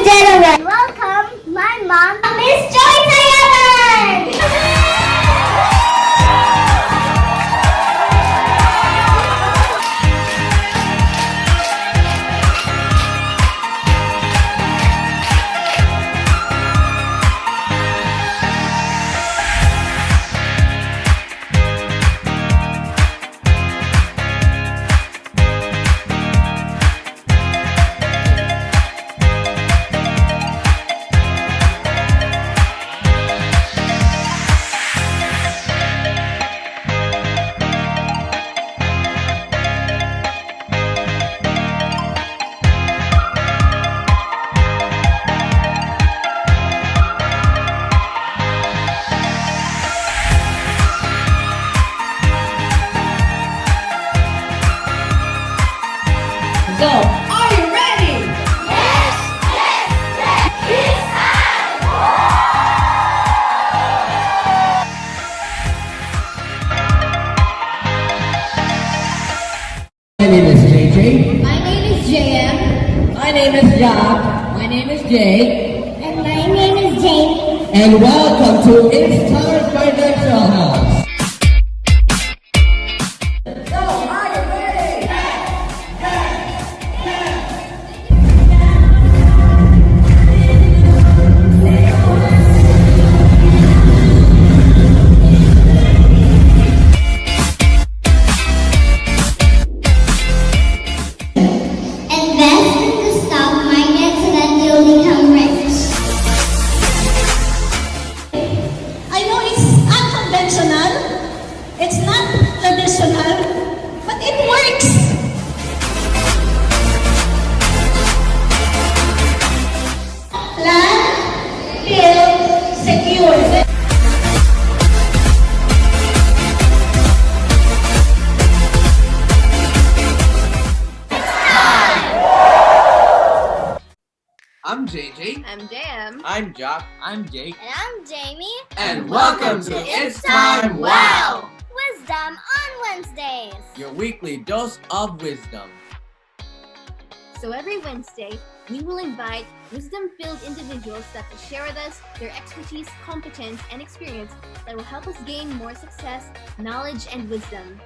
gentlemen, welcome my mom, Miss Joy Sayaman! So, are you ready? Yes! It's time! My name is JJ. My name is JM. My name is Job. My name is Jay. And my name is Jamie. And welcome to It's Time Financial House. So, are you ready? Invest in the stock market so that you'll become rich. I know it's unconventional, it's not traditional, but it works. Plan, build, secure. I'm JJ. I'm JM. I'm Jock. I'm Jake. And I'm Jamie. And welcome to It's Time WoW, Wisdom on Wednesdays. your weekly dose of wisdom. So every Wednesday, we will invite wisdom-filled individuals that will share with us their expertise, competence, and experience that will help us gain more success, knowledge, and wisdom.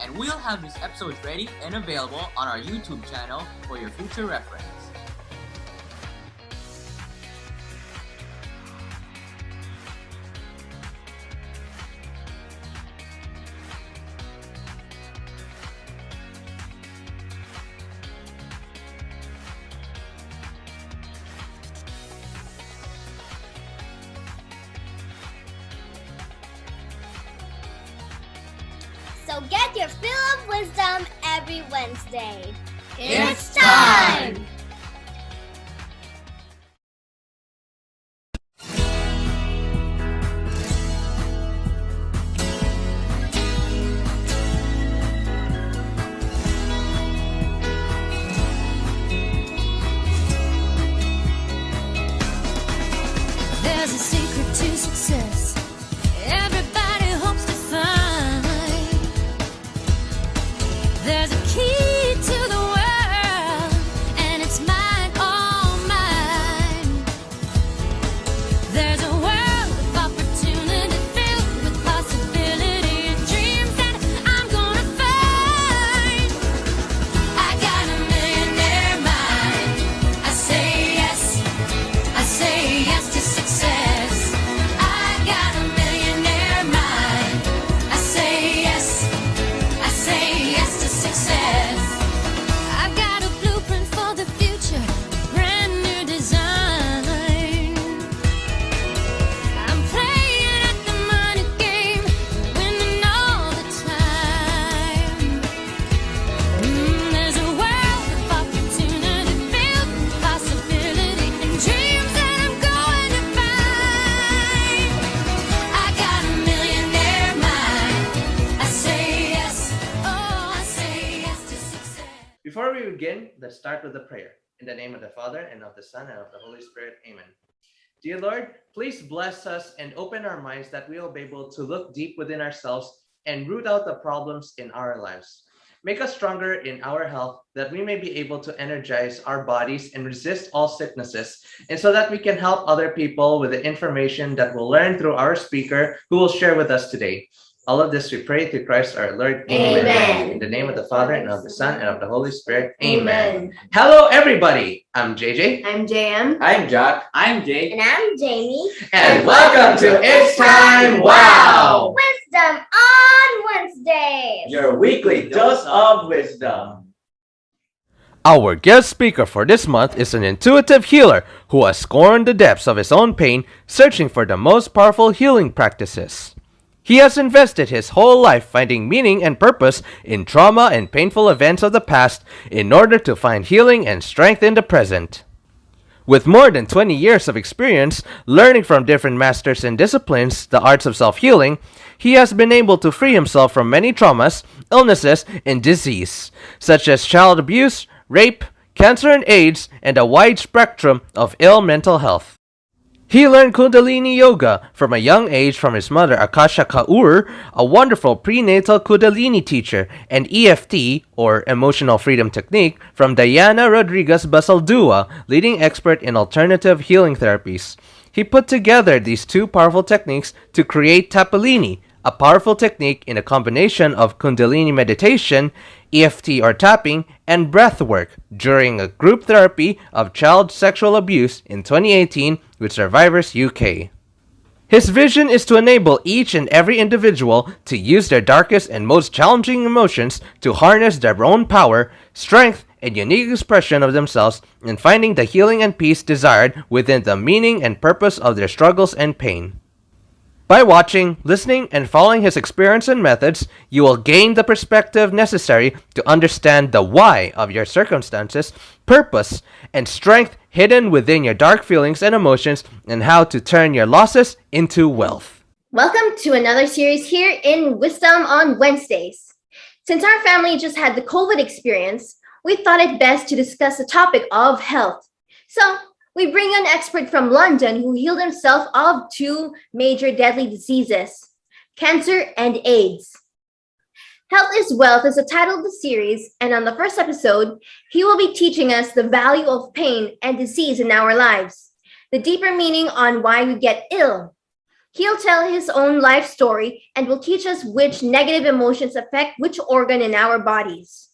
And we'll have these episodes ready and available on our YouTube channel for your future reference. So get your fill of wisdom every Wednesday. It's time! There's a secret to success. Everybody hopes to find. There's a key to the world, and it's mine, all mine. There's a world of opportunity filled with possibility and dreams that I'm gonna find. I got a millionaire mind. I say yes to success. I got a millionaire mind. I say yes to success. I've got a blueprint for the future, brand new design. I'm playing at the money game, winning all the time. There's a world of opportunity filled with possibility and dreams that I'm going to find. I got a millionaire mind. I say yes, I say yes to success. Before we begin, let's start with a prayer. In the name of the Father, and of the Son, and of the Holy Spirit. Amen. Dear Lord, please bless us and open our minds that we will be able to look deep within ourselves and root out the problems in our lives. Make us stronger in our health, that we may be able to energize our bodies and resist all sicknesses, and so that we can help other people with the information that we'll learn through our speaker who will share with us today. All of this we pray through Christ our Lord. Amen. In the name of the Father, and of the Son, and of the Holy Spirit. Amen. Hello, everybody. I'm JJ. I'm JM. I'm Jack. I'm Jay. And I'm Jamie. And welcome to It's Time Wow! Wisdom on Wednesdays. Your weekly dose of wisdom. Our guest speaker for this month is an intuitive healer who has scorned the depths of his own pain, searching for the most powerful healing practices. He has invested his whole life finding meaning and purpose in trauma and painful events of the past in order to find healing and strength in the present. With more than 20 years of experience learning from different masters and disciplines the arts of self-healing, he has been able to free himself from many traumas, illnesses, and disease, such as child abuse, rape, cancer and AIDS, and a wide spectrum of ill mental health. He learned Kundalini Yoga from a young age from his mother Akasha Kaur, a wonderful prenatal Kundalini teacher, and EFT, or Emotional Freedom Technique, from Diana Rodriguez Basaldua, leading expert in alternative healing therapies. He put together these two powerful techniques to create Tapalini, a powerful technique in a combination of Kundalini meditation, EFT or tapping, and breath work during a group therapy of child sexual abuse in 2018 with Survivors UK. His vision is to enable each and every individual to use their darkest and most challenging emotions to harness their own power, strength, and unique expression of themselves in finding the healing and peace desired within the meaning and purpose of their struggles and pain. By watching, listening, and following his experience and methods, you will gain the perspective necessary to understand the why of your circumstances, purpose, and strength hidden within your dark feelings and emotions, and how to turn your losses into wealth. Welcome to another series here in Wisdom on Wednesdays. Since our family just had the COVID experience, we thought it best to discuss the topic of health. So, we bring an expert from London who healed himself of two major deadly diseases, cancer and AIDS. Health is Wealth is the title of the series, and on the first episode, he will be teaching us the value of pain and disease in our lives, the deeper meaning on why we get ill. He'll tell his own life story and will teach us which negative emotions affect which organ in our bodies.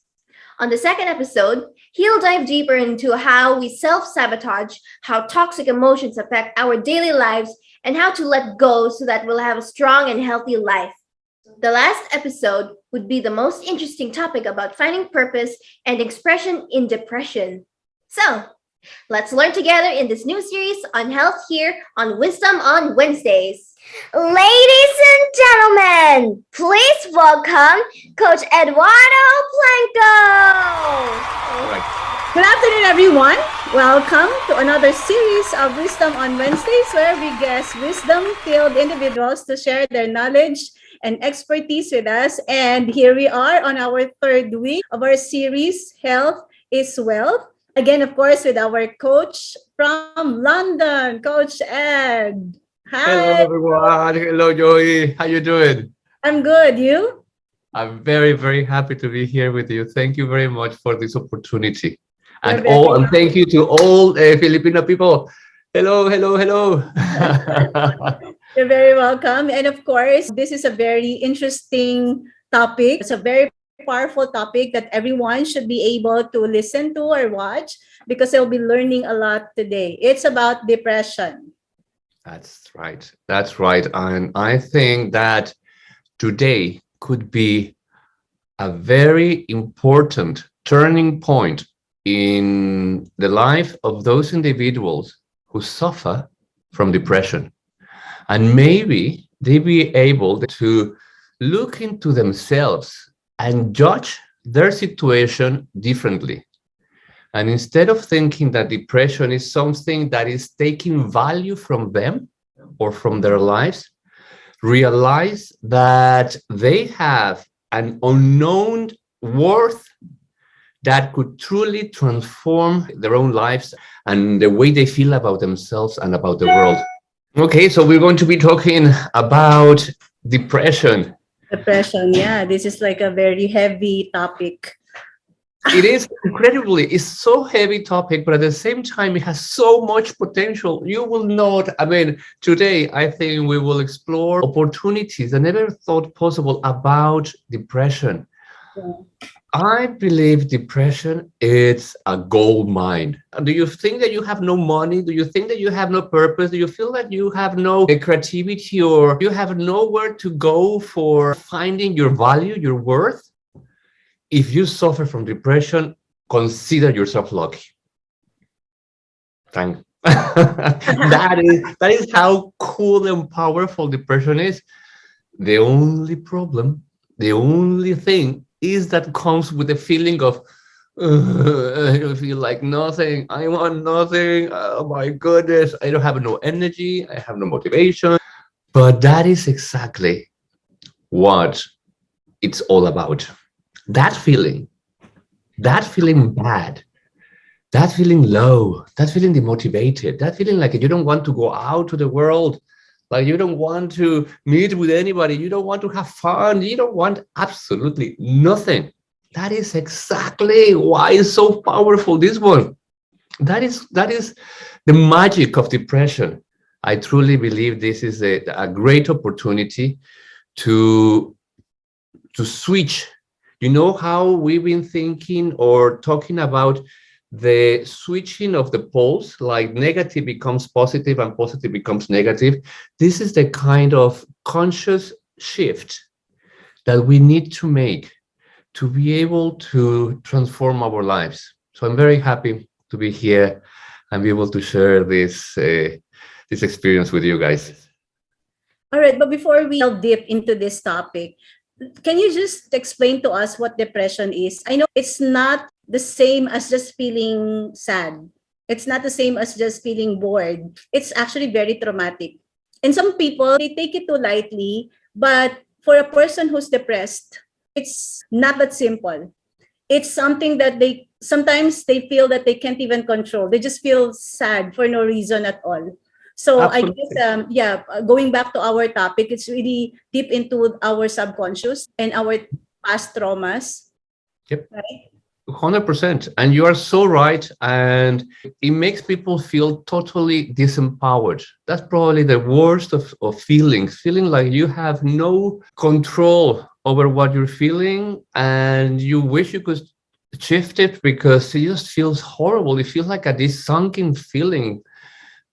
On the second episode, he'll dive deeper into how we self-sabotage, how toxic emotions affect our daily lives, and how to let go so that we'll have a strong and healthy life. The last episode would be the most interesting topic about finding purpose and expression in depression. So, let's learn together in this new series on health here on Wisdom on Wednesdays. Ladies and gentlemen, please welcome Coach Eduardo Blanco. Good afternoon, everyone. Welcome to another series of Wisdom on Wednesdays, where we guest wisdom-filled individuals to share their knowledge and expertise with us. And here we are on our third week of our series, Health is Wealth. Again, of course, with our coach from London, Coach Ed. Hi. Hello, everyone. Hello, Joey. How you doing? I'm good. You? I'm very, very happy to be here with you. Thank you very much for this opportunity. You're And very thank you to all Filipino people. Hello, hello, hello. You're very welcome. And of course, this is a very interesting topic. It's a very powerful topic that everyone should be able to listen to or watch because they'll be learning a lot today. It's about depression. That's right. That's right. And I think that today could be a very important turning point in the life of those individuals who suffer from depression. And maybe they be able to look into themselves and judge their situation differently. And instead of thinking that depression is something that is taking value from them or from their lives, realize that they have an unknown worth that could truly transform their own lives and the way they feel about themselves and about the world. Okay, so we're going to be talking about depression. Depression, yeah. This is like a very heavy topic. It is incredibly, it's so heavy topic, but at the same time, it has so much potential. You will not, I mean, today, I think we will explore opportunities I never thought possible about depression. Yeah. I believe depression is a gold mine. Do you think that you have no money? Do you think that you have no purpose? Do you feel that you have no creativity, or you have nowhere to go for finding your value, your worth? If you suffer from depression, consider yourself lucky. Thank. That is how cool and powerful depression is. The only problem, the only thing is that comes with the feeling of I don't feel like nothing. I want nothing. Oh my goodness. I don't have no energy. I have no motivation. But that is exactly what it's all about. That feeling bad, that feeling low, that feeling demotivated, that feeling like you don't want to go out to the world, like you don't want to meet with anybody, you don't want to have fun, you don't want absolutely nothing. That is exactly why it's so powerful, this one. That is the magic of depression. I truly believe this is a great opportunity to switch. You know how we've been thinking or talking about the switching of the poles, like negative becomes positive and positive becomes negative. This is the kind of conscious shift that we need to make to be able to transform our lives. So I'm very happy to be here and be able to share this experience with you guys. All right, but before we delve deep into this topic, can you just explain to us what depression is? I know it's not the same as just feeling sad. It's not the same as just feeling bored. It's actually very traumatic. And some people, they take it too lightly, but for a person who's depressed, it's not that simple. It's something that they sometimes they feel that they can't even control. They just feel sad for no reason at all. So I guess, Absolutely. going back to our topic, it's really deep into our subconscious and our past traumas. Yep. Right? 100%. And you are so right. And it makes people feel totally disempowered. That's probably the worst of feelings, feeling like you have no control over what you're feeling and you wish you could shift it because it just feels horrible. It feels like this sunken feeling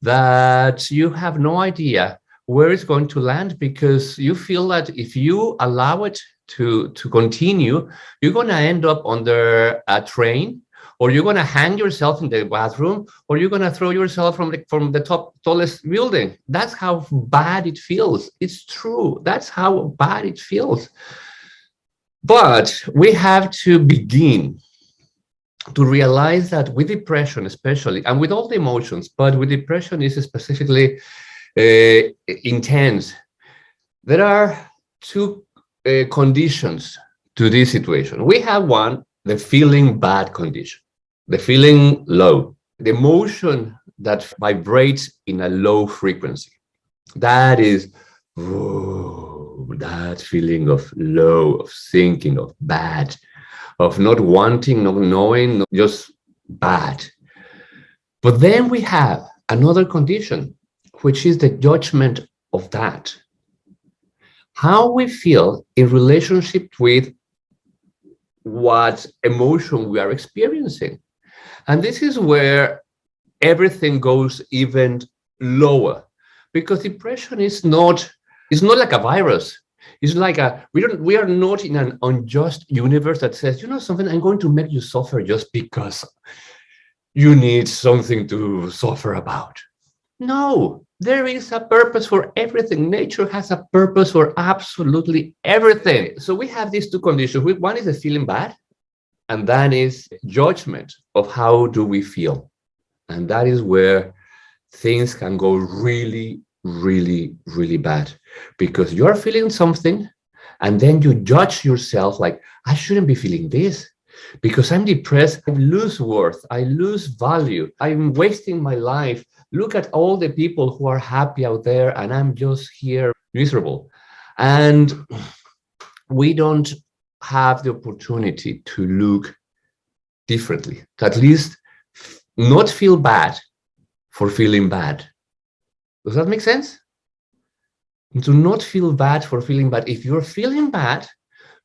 that you have no idea where it's going to land, because you feel that if you allow it to continue, you're going to end up under a train, or you're going to hang yourself in the bathroom, or you're going to throw yourself from the tallest building. That's how bad it feels. It's true. That's how bad it feels. But we have to begin to realize that with depression, especially, and with all the emotions, but with depression is specifically intense, there are two conditions to this situation. We have one, the feeling bad condition, the feeling low, the emotion that vibrates in a low frequency. That is, that feeling of low, of thinking, of bad, of not wanting, not knowing, just bad. But then we have another condition, which is the judgment of that. How we feel in relationship with what emotion we are experiencing. And this is where everything goes even lower, because depression is not like a virus. It's like we are not in an unjust universe that says, you know something, I'm going to make you suffer just because you need something to suffer about. No, there is a purpose for everything. Nature has a purpose for absolutely everything. So we have these two conditions. One is the feeling bad, and that is judgment of how do we feel. And that is where things can go really, really, really bad, because you're feeling something and then you judge yourself like, I shouldn't be feeling this because I'm depressed. I lose worth. I lose value. I'm wasting my life. Look at all the people who are happy out there and I'm just here miserable. And we don't have the opportunity to look differently, to at least not feel bad for feeling bad. Does that make sense? To not feel bad for feeling bad. If you're feeling bad,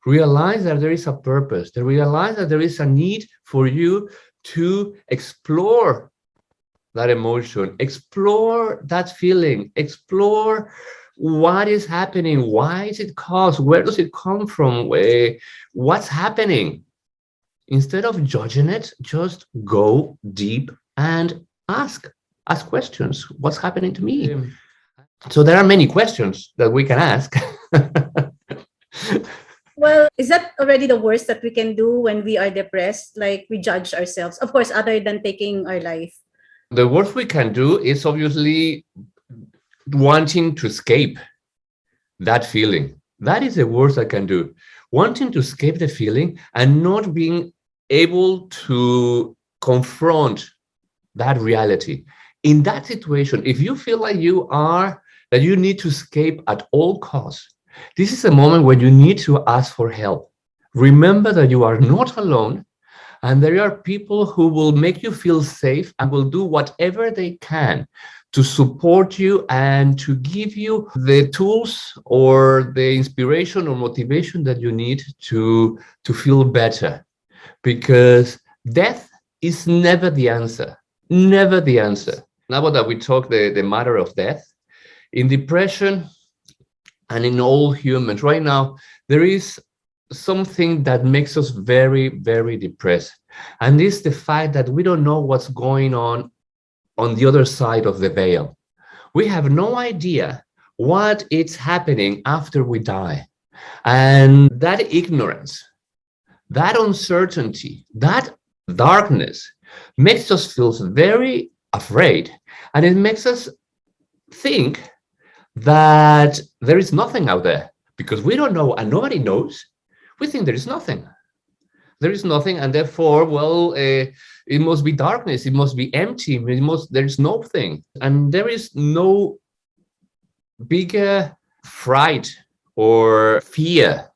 realize that there is a purpose. To realize that there is a need for you to explore that emotion, explore that feeling, explore what is happening, why is it caused, where does it come from, what's happening. Instead of judging it, just go deep and ask questions. What's happening to me? So there are many questions that we can ask. Well, is that already the worst that we can do when we are depressed? Like we judge ourselves, of course, other than taking our life. The worst we can do is obviously wanting to escape that feeling. That is the worst I can do. Wanting to escape the feeling and not being able to confront that reality. In that situation, if you feel like that you need to escape at all costs, this is a moment when you need to ask for help. Remember that you are not alone, and there are people who will make you feel safe and will do whatever they can to support you and to give you the tools or the inspiration or motivation that you need to feel better. Because death is never the answer. Never the answer. Now that we talk the matter of death, in depression and in all humans right now, there is something that makes us very, very depressed. And it's the fact that we don't know what's going on the other side of the veil. We have no idea what is happening after we die. And that ignorance, that uncertainty, that darkness makes us feel very afraid. And it makes us think that there is nothing out there because we don't know and nobody knows. We think there is nothing. There is nothing, and therefore, it must be darkness. It must be empty. There is nothing, and there is no bigger fright or fear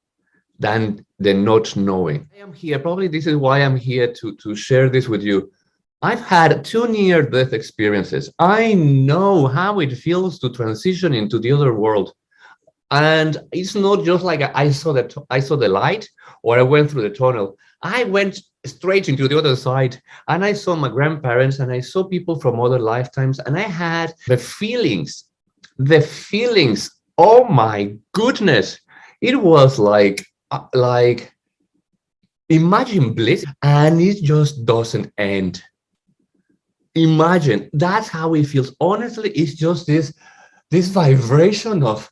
than the not knowing. I am here. Probably this is why I'm here to share this with you. I've had 2 near-death experiences. I know how it feels to transition into the other world. And it's not just like I saw the light or I went through the tunnel. I went straight into the other side and I saw my grandparents and I saw people from other lifetimes and I had the feelings. Oh my goodness. It was like imagine bliss and it just doesn't end. Imagine that's how it feels. Honestly, it's just this vibration of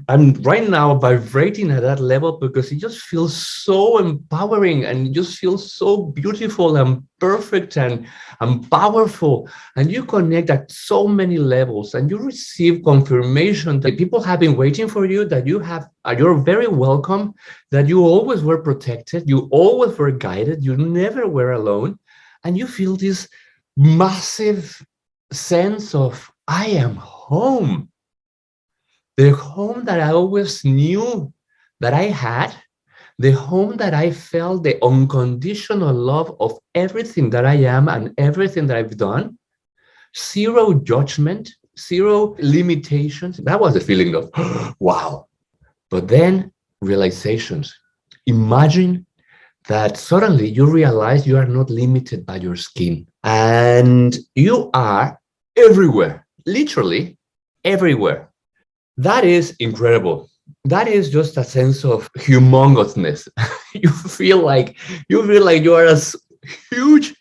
I'm right now vibrating at that level because it just feels so empowering and it just feels so beautiful and perfect and powerful. And you connect at so many levels and you receive confirmation that people have been waiting for you, that you're very welcome, that you always were protected, you always were guided, you never were alone. And you feel this massive sense of I am home. The home that I always knew that I had, the home that I felt the unconditional love of everything that I am and everything that I've done, zero judgment, zero limitations. That was the feeling of, wow. But then realizations. Imagine that suddenly you realize you are not limited by your skin and you are everywhere, literally everywhere. That is incredible. That is just a sense of humongousness. You feel like you are as huge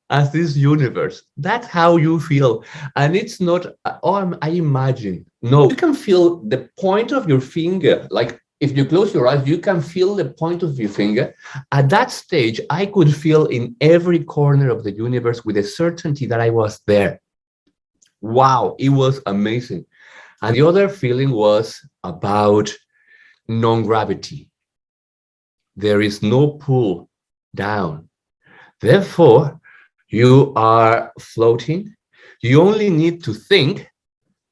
as this universe. That's how you feel. And it's not, I imagine. No, you can feel the point of your finger. Like if you close your eyes, you can feel the point of your finger. At that stage, I could feel in every corner of the universe with a certainty that I was there. Wow, it was amazing. And the other feeling was about non-gravity. There is no pull down. Therefore, you are floating. You only need to think,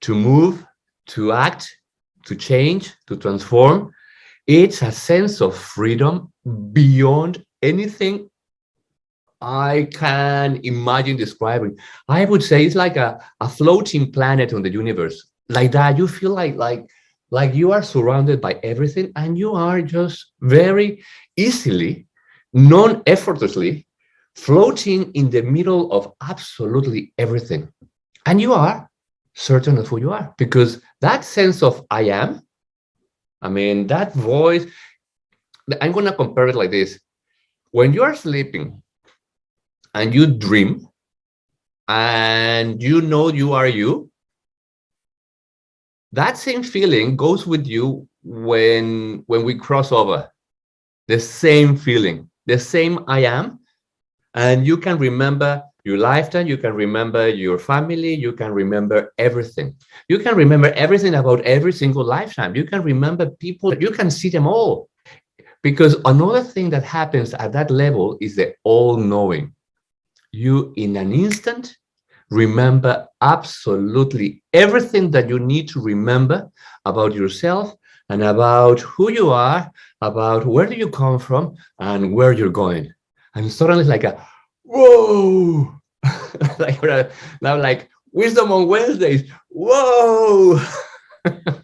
to move, to act, to change, to transform. It's a sense of freedom beyond anything I can imagine describing. I would say it's like a floating planet on the universe. Like that, you feel like you are surrounded by everything and you are just very easily, non-effortlessly floating in the middle of absolutely everything. And you are certain of who you are because that sense of I am, I mean, that voice, I'm going to compare it like this. When you are sleeping and you dream and you know you are you, that same feeling goes with you when we cross over. The same feeling, the same I am, and you can remember your lifetime, you can remember your family, you can remember everything. You can remember everything about every single lifetime. You can remember people, you can see them all. Because another thing that happens at that level is the all-knowing. You, in an instant, remember absolutely everything that you need to remember about yourself and about who you are, about where do you come from and where you're going. And suddenly it's like a, whoa, now like wisdom on Wednesdays, whoa.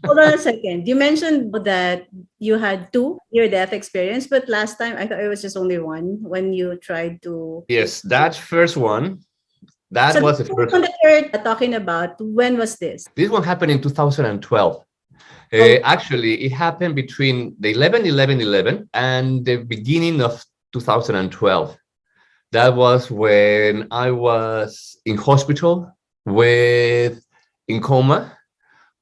Hold on a second. You mentioned that you had two near-death experience, but last time I thought it was just only one when you tried to. Yes, that first one, that So was the the first first one one. that you're talking about, when was this? This one happened in 2012. Oh, Actually, it happened between the 11/11/11 and the beginning of 2012. That was when I was in hospital with in coma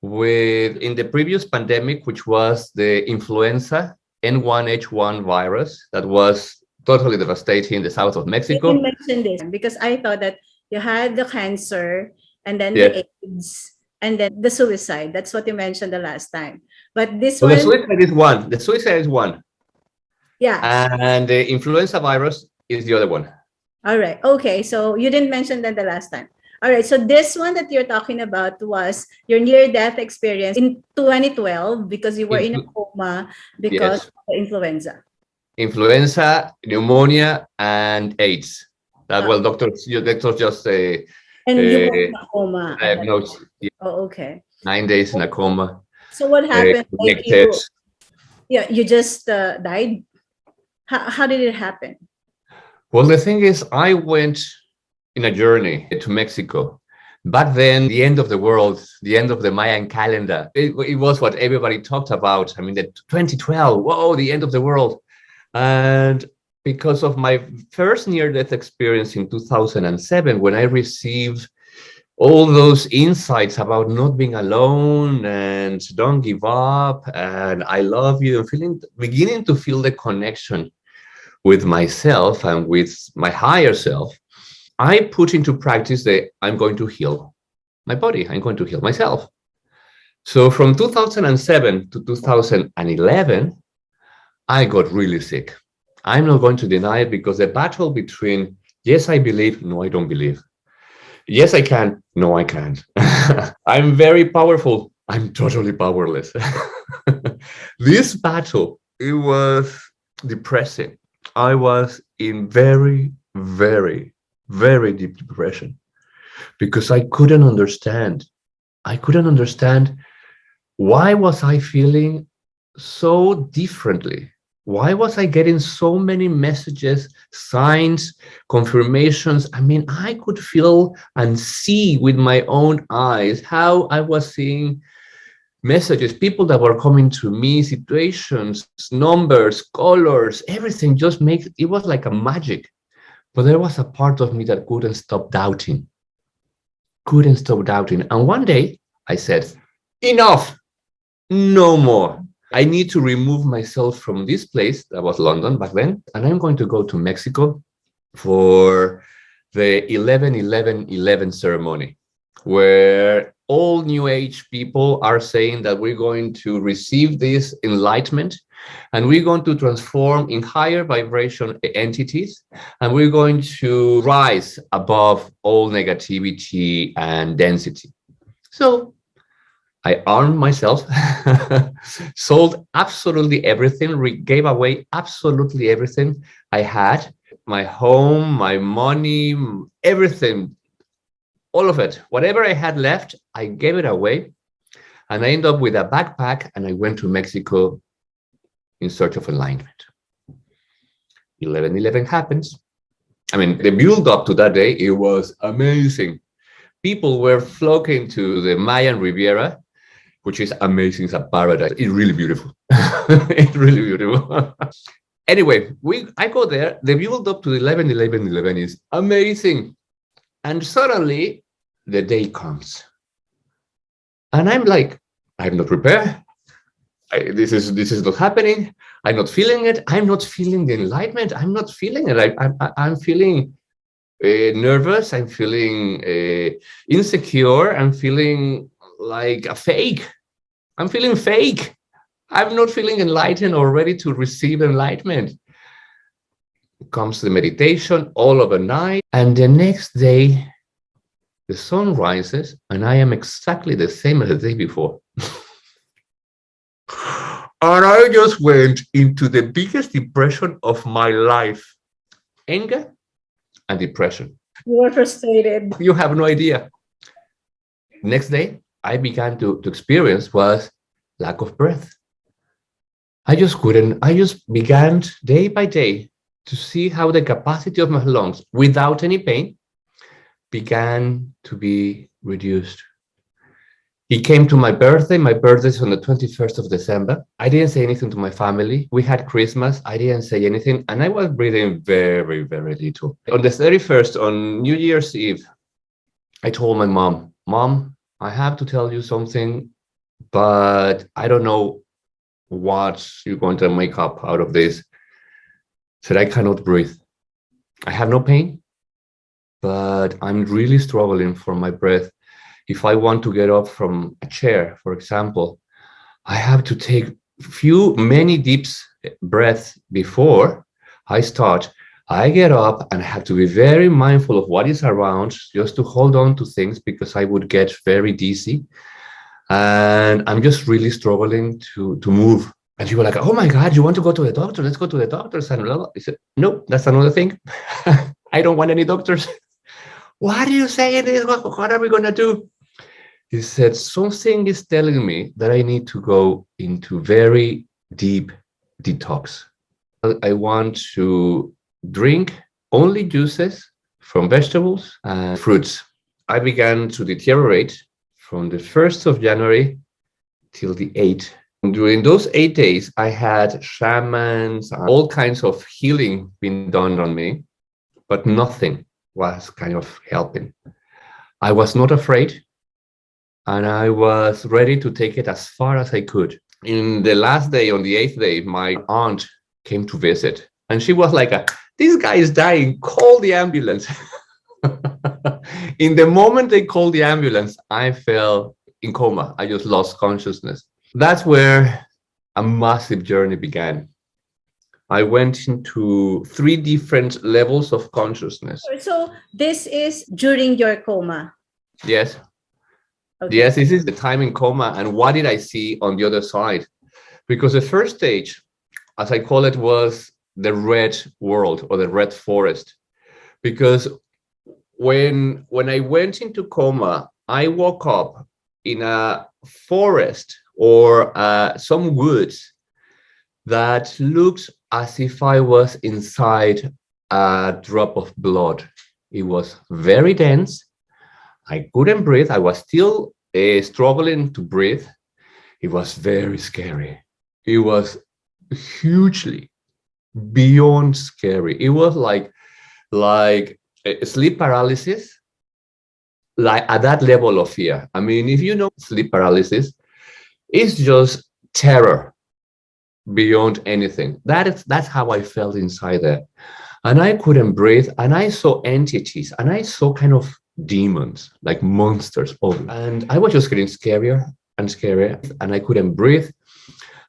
with in the previous pandemic, which was the influenza N1H1 virus that was totally devastating in the south of you didn't Mexico. mention this because I thought that you had the cancer and then Yes. the AIDS and then the suicide. That's what you mentioned the last time. But this Well, the one, suicide is one. The suicide is one, yeah. and the influenza virus is the other one. All right. Okay. So you didn't mention that the last time. All right. So this one that you're talking about was your near-death experience in 2012 because you were in a Influ- coma because yes, of the influenza. influenza, pneumonia, and AIDS. That Uh, well, doctors just and you were in uh, a coma at that diagnosed time. Oh, okay. 9 days in a coma, So what happened? Like connected. you, yeah, you just died. How did it happen? Well, the thing is, I went in a journey to Mexico. Back then, the end of the world, the end of the Mayan calendar, it was what everybody talked about. I mean, the 2012, whoa, the end of the world. And because of my first near-death experience in 2007, when I received all those insights about not being alone and don't give up and I love you, and beginning to feel the connection with myself and with my higher self, I put into practice that I'm going to heal my body. I'm going to heal myself. So from 2007 to 2011, I got really sick. I'm not going to deny it because the battle between yes, I believe, no, I don't believe. Yes, I can, no, I can't. I'm very powerful. I'm totally powerless. This battle, it was depressing. I was in very, very, very deep depression because I couldn't understand. I couldn't understand why was I feeling so differently? Why was I getting so many messages, signs, confirmations? I mean, I could feel and see with my own eyes how I was seeing messages, people that were coming to me, situations, numbers, colors, everything just makes it was like a magic. But there was a part of me that couldn't stop doubting, couldn't stop doubting. And one day I said, enough, no more. I need to remove myself from this place that was London back then, and I'm going to go to Mexico for the 11/11/11 ceremony, where all New Age people are saying that we're going to receive this enlightenment and we're going to transform in higher vibration entities and we're going to rise above all negativity and density. So I armed myself, sold absolutely everything, gave away absolutely everything I had, my home, my money, everything, all of it. Whatever I had left, I gave it away. And I ended up with a backpack and I went to Mexico in search of enlightenment. 11/11 happens. I mean, the build up to that day, it was amazing. People were flocking to the Mayan Riviera, which is amazing. It's a paradise. It's really beautiful. It's really beautiful. Anyway, I go there. The build up to 11/11/11 is amazing. And suddenly the day comes. And I'm like, I'm not prepared. This is not happening. I'm not feeling it. I'm not feeling the enlightenment. I'm not feeling it. I'm feeling nervous. I'm feeling insecure. I'm feeling like a fake. I'm feeling fake. I'm not feeling enlightened or ready to receive enlightenment. Comes the meditation all overnight. And the next day, the sun rises and I am exactly the same as the day before. And I just went into the biggest depression of my life. Anger and depression. You were frustrated. You have no idea. Next day, I began to experience was lack of breath. I just began day by day to see how the capacity of my lungs, without any pain, began to be reduced. He came to my birthday. My birthday is on the 21st of December. I didn't say anything to my family. We had Christmas. I didn't say anything. And I was breathing very, very little. On the 31st, on New Year's Eve, I told my mom, Mom, I have to tell you something, but I don't know what you're going to make up out of this. Said, I cannot breathe. I have no pain, but I'm really struggling for my breath. If I want to get up from a chair, for example, I have to take many deep breaths before I start. I get up and I have to be very mindful of what is around just to hold on to things because I would get very dizzy. And I'm just really struggling to move. And you were like, oh my God, you want to go to the doctor? Let's go to the doctors. And I said, no, that's another thing. I don't want any doctors. What are you saying? What are we going to do? He said, something is telling me that I need to go into very deep detox. I want to drink only juices from vegetables and fruits. I began to deteriorate from the 1st of January till the 8th. During those 8 days, I had shamans, all kinds of healing being done on me, but nothing was kind of helping. I was not afraid. And I was ready to take it as far as I could. In the last day, on the 8th day, my aunt came to visit. And she was like, this guy is dying, call the ambulance. In the moment they called the ambulance, I fell in coma. I just lost consciousness. That's where a massive journey began. I went into 3 different levels of consciousness. So this is during your coma? Yes. Okay. Yes, this is the time in coma. And what did I see on the other side? Because the first stage, as I call it, was the red world or the red forest. Because when I went into coma, I woke up in a forest or some woods that looked as if I was inside a drop of blood. It was very dense. I couldn't breathe. I was still struggling to breathe. It was very scary. It was hugely beyond scary. It was like sleep paralysis, like at that level of fear. I mean, if you know sleep paralysis, it's just terror beyond anything. That's how I felt inside there. And I couldn't breathe. And I saw entities and I saw kind of demons, like monsters. And I was just getting scarier and scarier, and I couldn't breathe.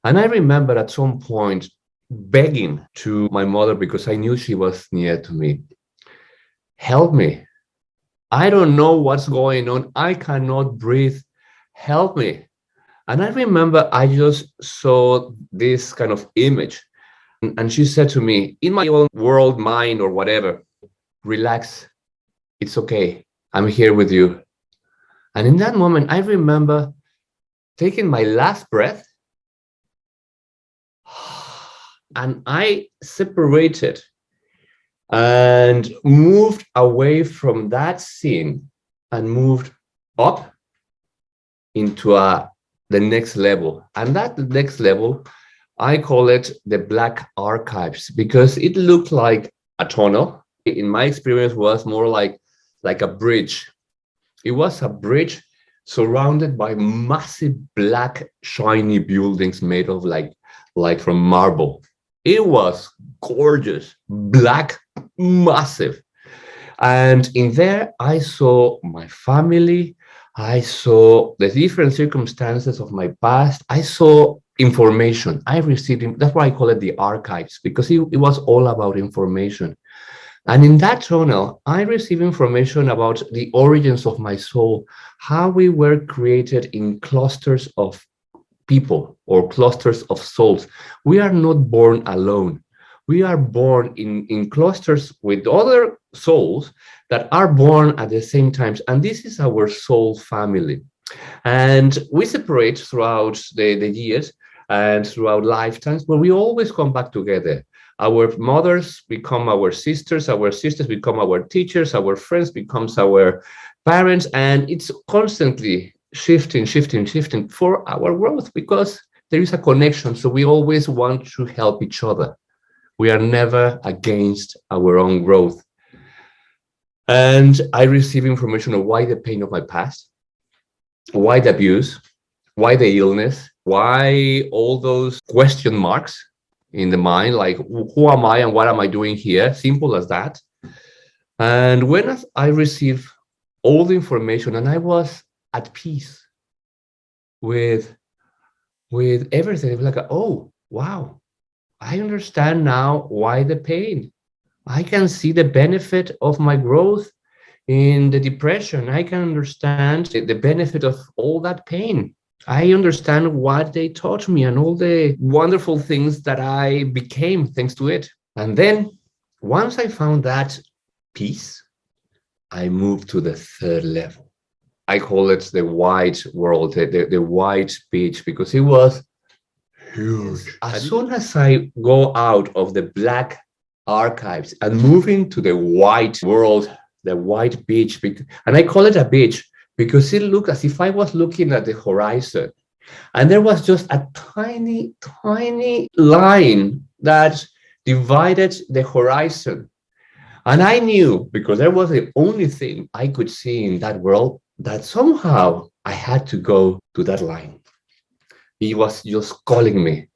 And I remember at some point begging to my mother, because I knew she was near to me, help me. I don't know what's going on. I cannot breathe. Help me. And I remember I just saw this kind of image. And she said to me, in my own world, mind, or whatever, relax. It's okay. I'm here with you. And in that moment, I remember taking my last breath and I separated and moved away from that scene and moved up into the next level. And that next level, I call it the Black Archives because it looked like a tunnel. In my experience, was more like a bridge. It was a bridge surrounded by massive black shiny buildings made of like from marble. It was gorgeous, black, massive. And in there, I saw my family. I saw the different circumstances of my past. I saw information. I received, that's why I call it the archives, because it was all about information. And in that tunnel, I received information about the origins of my soul, how we were created in clusters of people or clusters of souls. We are not born alone. We are born in clusters with other souls that are born at the same times. And this is our soul family. And we separate throughout the years and throughout lifetimes, but we always come back together. Our mothers become our sisters become our teachers, our friends becomes our parents, and it's constantly shifting for our growth because there is a connection. So we always want to help each other. We are never against our own growth. And I receive information of why the pain of my past, why the abuse, why the illness, why all those question marks in the mind, like who am I and what am I doing here? Simple as that. And when I received all the information and I was at peace with everything, it was like, oh, wow, I understand now why the pain. I can see the benefit of my growth in the depression. I can understand the benefit of all that pain. I understand what they taught me and all the wonderful things that I became thanks to it. And then once I found that peace, I moved to the third level. I call it the white world, the white beach, because it was huge. As soon as I go out of the black archives and move into the white world, the white beach, and I call it a beach because it looked as if I was looking at the horizon. And there was just a tiny, tiny line that divided the horizon. And I knew, because that was the only thing I could see in that world, that somehow I had to go to that line. He was just calling me.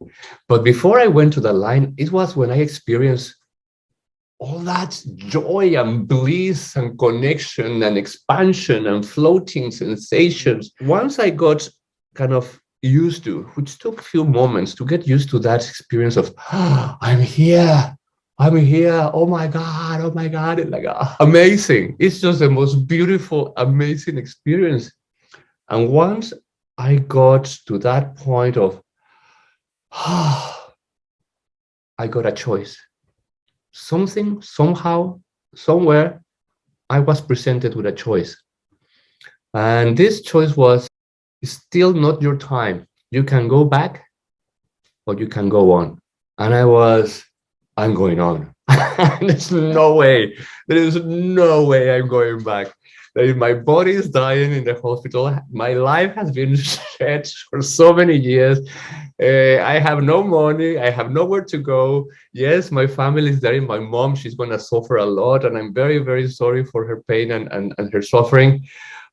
But before I went to the line, it was when I experienced all that joy and bliss and connection and expansion and floating sensations. Once I got kind of used to, which took a few moments to get used to that experience of, I'm here, oh my God, it's like amazing. It's just the most beautiful, amazing experience. And once I got to that point of, I got a choice. Something, somehow, somewhere, I was presented with a choice. And this choice was, still not your time. You can go back or you can go on. And I'm going on. There's no way. There is no way I'm going back. My body is dying in the hospital. My life has been stretched for so many years. I have no money. I have nowhere to go. Yes, my family is there. My mom, she's going to suffer a lot. And I'm very, very sorry for her pain and her suffering.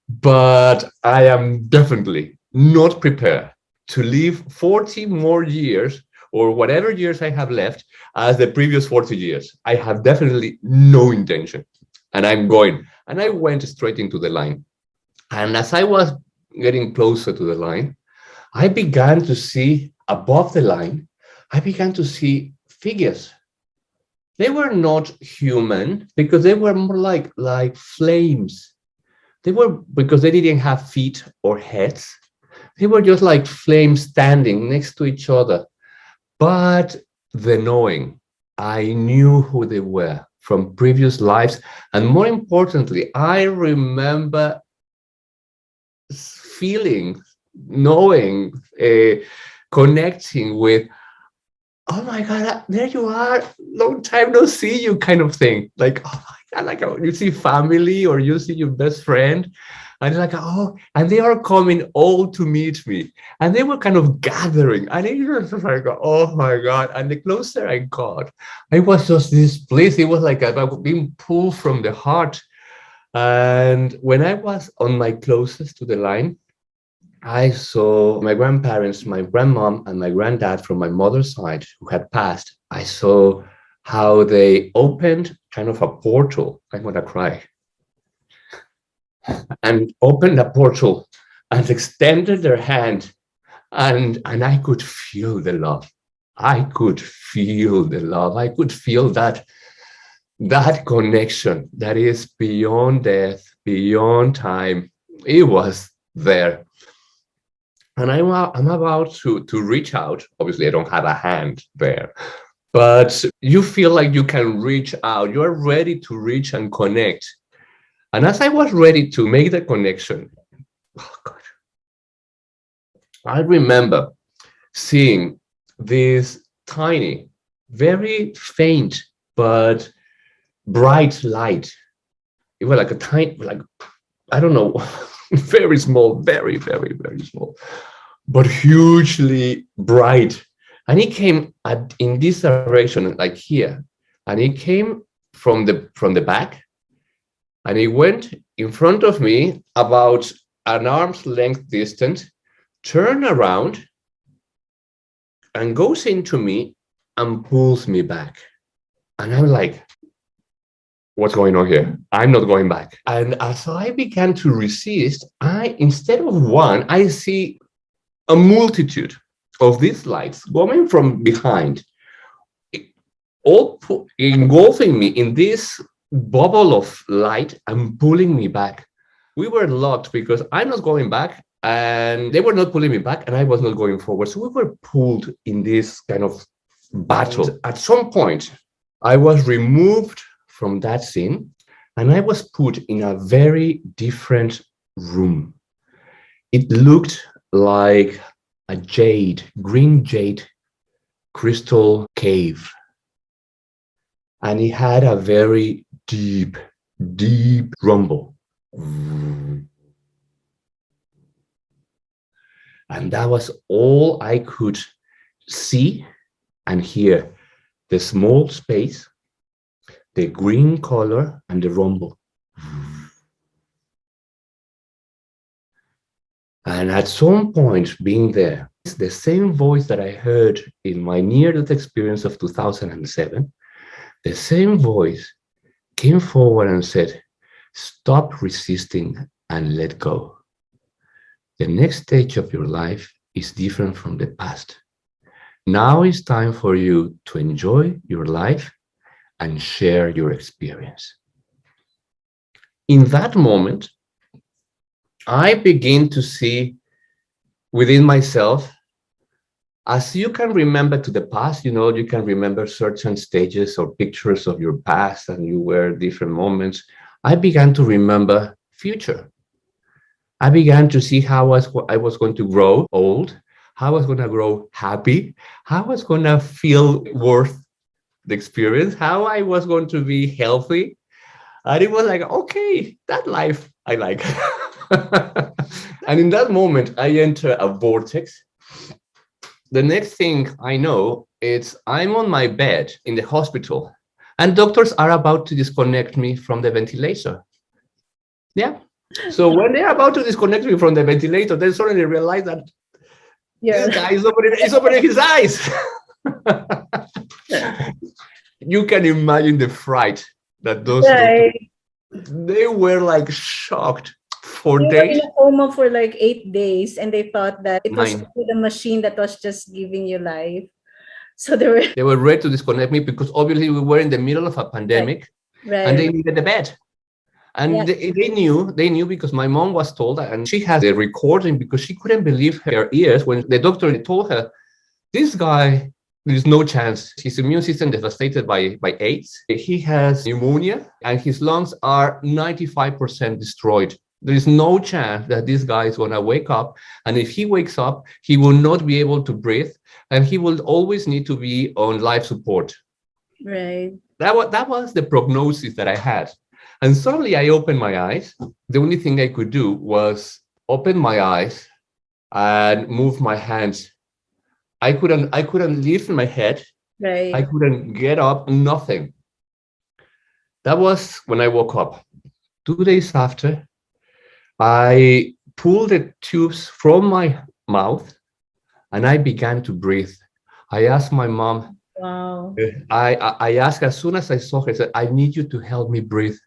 But I am definitely not prepared to live 40 more years or whatever years I have left as the previous 40 years. I have definitely no intention. And I'm going. And I went straight into the line. And as I was getting closer to the line, I began to see above the line, I began to see figures. They were not human because they were more like flames. They were, because they didn't have feet or heads. They were just like flames standing next to each other. But the knowing, I knew who they were from previous lives. And more importantly, I remember feeling, knowing, connecting with, oh my God, there you are, long time no see you kind of thing. Like, oh my God, like you see family or you see your best friend. And like, oh, and they are coming all to meet me. And they were kind of gathering. And it was like, oh my God. And the closer I got, I was just displeased. It was like I was being pulled from the heart. And when I was on my closest to the line, I saw my grandparents, my grandmom, and my granddad from my mother's side who had passed. I saw how they opened kind of a portal. I'm going to cry. And opened a portal and extended their hand. And I could feel the love. I could feel the love. I could feel that connection that is beyond death, beyond time. It was there. And I'm about to reach out. Obviously, I don't have a hand there, but you feel like you can reach out. You're ready to reach and connect. And as I was ready to make the connection, oh God, I remember seeing this tiny, very faint, but bright light. It was like a tiny, like, I don't know, very small, very, very, very small, but hugely bright. And it came in this direction, like here. And it came from the back. And it went in front of me about an arm's length distance, turned around, and goes into me and pulls me back. And I'm like, what's going on here? I'm not going back. And as I began to resist, instead of one, I see a multitude of these lights coming from behind, all engulfing me in this bubble of light and pulling me back. We were locked because I'm not going back and they were not pulling me back and I was not going forward. So we were pulled in this kind of battle. And at some point, I was removed from that scene and I was put in a very different room. It looked like a green jade crystal cave. And it had a very deep, deep rumble. And that was all I could see and hear. The small space, the green color, and the rumble. And at some point being there, the same voice that I heard in my near-death experience of 2007, the same voice came forward and said, stop resisting and let go. The next stage of your life is different from the past. Now it's time for you to enjoy your life and share your experience. In that moment, I begin to see within myself, as you can remember to the past, you can remember certain stages or pictures of your past and you were different moments. I began to remember future. I began to see how I was going to grow old, how I was going to grow happy, how I was going to feel worth the experience, how I was going to be healthy. And it was like, okay, that life I like. And in that moment, I enter a vortex. The next thing I know is I'm on my bed in the hospital and doctors are about to disconnect me from the ventilator. Yeah. So when they're about to disconnect me from the ventilator, they suddenly realize that this guy is opening his eyes. You can imagine the fright that those doctors, they were like shocked for days. They were in a coma for like 8 days and they thought that it was the machine that was just giving you life. So they were ready to disconnect me because obviously we were in the middle of a pandemic and they needed the bed. And Yes. they knew because my mom was told, and she has the recording because she couldn't believe her ears when the doctor told her, this guy, there's no chance. His immune system devastated by AIDS. He has pneumonia and his lungs are 95% destroyed. There is no chance that this guy is going to wake up. And if he wakes up, he will not be able to breathe and he will always need to be on life support. Right. That was the prognosis that I had. And suddenly I opened my eyes. The only thing I could do was open my eyes and move my hands. I couldn't lift my head. Right. I couldn't get up, nothing. That was when I woke up. 2 days after, I pulled the tubes from my mouth and I began to breathe. I asked my mom, Wow. I asked as soon as I saw her, I said, I need you to help me breathe.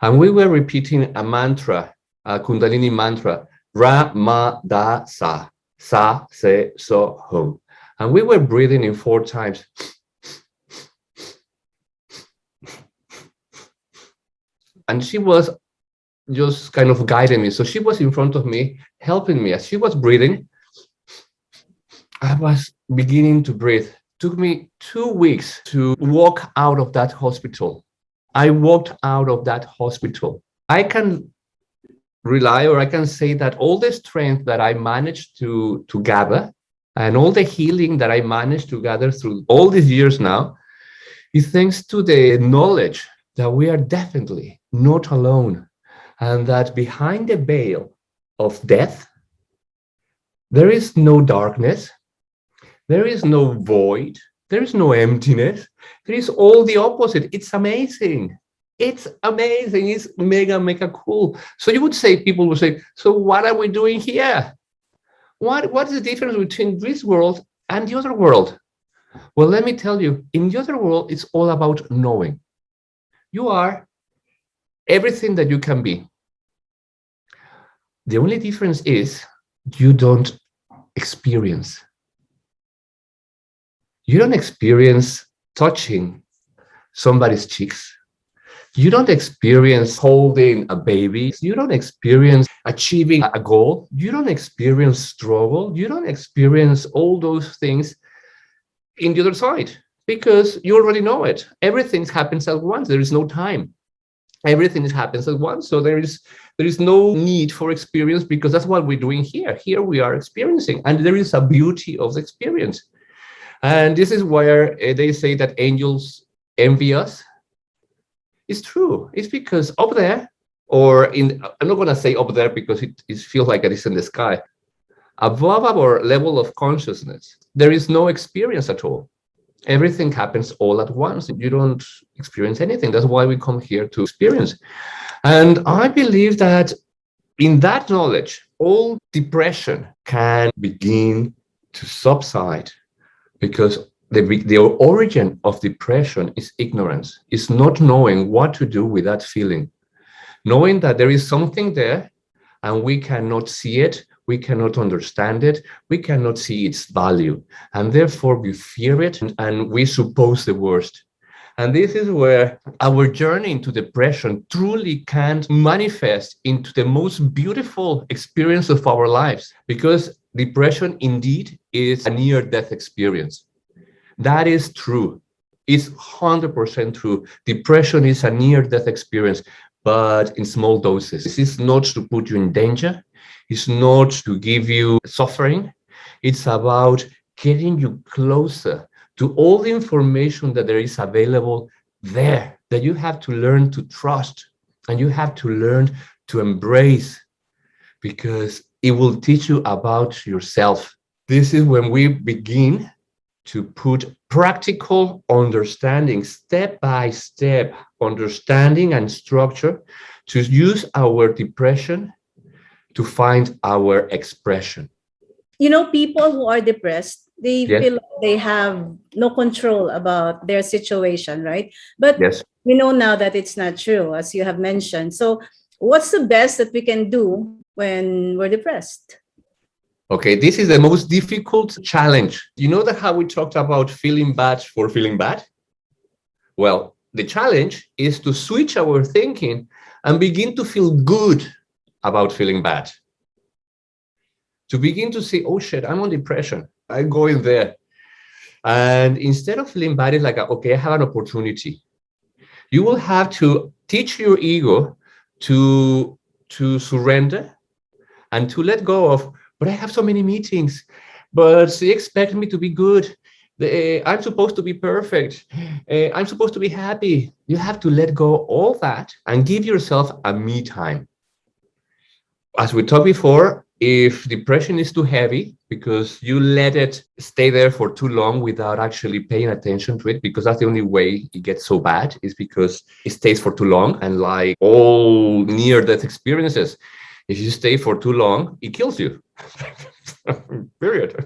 And we were repeating a mantra, a Kundalini mantra, Ra, Ma, Da, Sa. Sa, Se, So, Hum. And we were breathing in 4 times. And she was just kind of guiding me. So she was in front of me, helping me. As she was breathing, I was beginning to breathe. It took me 2 weeks to walk out of that hospital. I walked out of that hospital. I can rely, or I can say that all the strength that I managed to gather and all the healing that I managed to gather through all these years now is thanks to the knowledge that we are definitely not alone and that behind the veil of death, there is no darkness, there is no void, there is no emptiness, there is all the opposite. It's amazing. It's amazing. It's mega, mega cool. So you would say, people would say, so what are we doing here? What is the difference between this world and the other world? Well, let me tell you, in the other world, it's all about knowing. You are everything that you can be. The only difference is you don't experience. You don't experience touching somebody's cheeks. You don't experience holding a baby. You don't experience achieving a goal. You don't experience struggle. You don't experience all those things in the other side because you already know it. Everything happens at once. There is no time. Everything happens at once. So there is no need for experience because that's what we're doing here. Here we are experiencing, and there is a beauty of the experience. And this is where they say that angels envy us. It's true. It's because up there, I'm not going to say up there because it feels like it is in the sky. Above our level of consciousness, there is no experience at all. Everything happens all at once. You don't experience anything. That's why we come here to experience. And I believe that in that knowledge, all depression can begin to subside because the origin of depression is ignorance, is not knowing what to do with that feeling, knowing that there is something there and we cannot see it, we cannot understand it, we cannot see its value, and therefore we fear it and we suppose the worst. And this is where our journey into depression truly can manifest into the most beautiful experience of our lives, because depression indeed is a near-death experience. That is true. It's 100% true. Depression is a near-death experience, but in small doses. This is not to put you in danger. It's not to give you suffering. It's about getting you closer to all the information that there is available there, that you have to learn to trust and you have to learn to embrace, because it will teach you about yourself. This is when we begin to put practical understanding, step-by-step understanding and structure to use our depression to find our expression. You know, people who are depressed, they Yes. feel like they have no control about their situation, right? But Yes. we know now that it's not true, as you have mentioned. So what's the best that we can do when we're depressed? Okay, this is the most difficult challenge. You know that how we talked about feeling bad for feeling bad? Well, the challenge is to switch our thinking and begin to feel good about feeling bad. To begin to say, oh shit, I'm on depression. I'm going there. And instead of feeling bad, it's like, okay, I have an opportunity. You will have to teach your ego to surrender and to let go of, but I have so many meetings, but they expect me to be good. I'm supposed to be perfect. I'm supposed to be happy. You have to let go all that and give yourself a me time. As we talked before, if depression is too heavy because you let it stay there for too long without actually paying attention to it, because that's the only way it gets so bad, is because it stays for too long. And like all near-death experiences, if you stay for too long, it kills you. Period.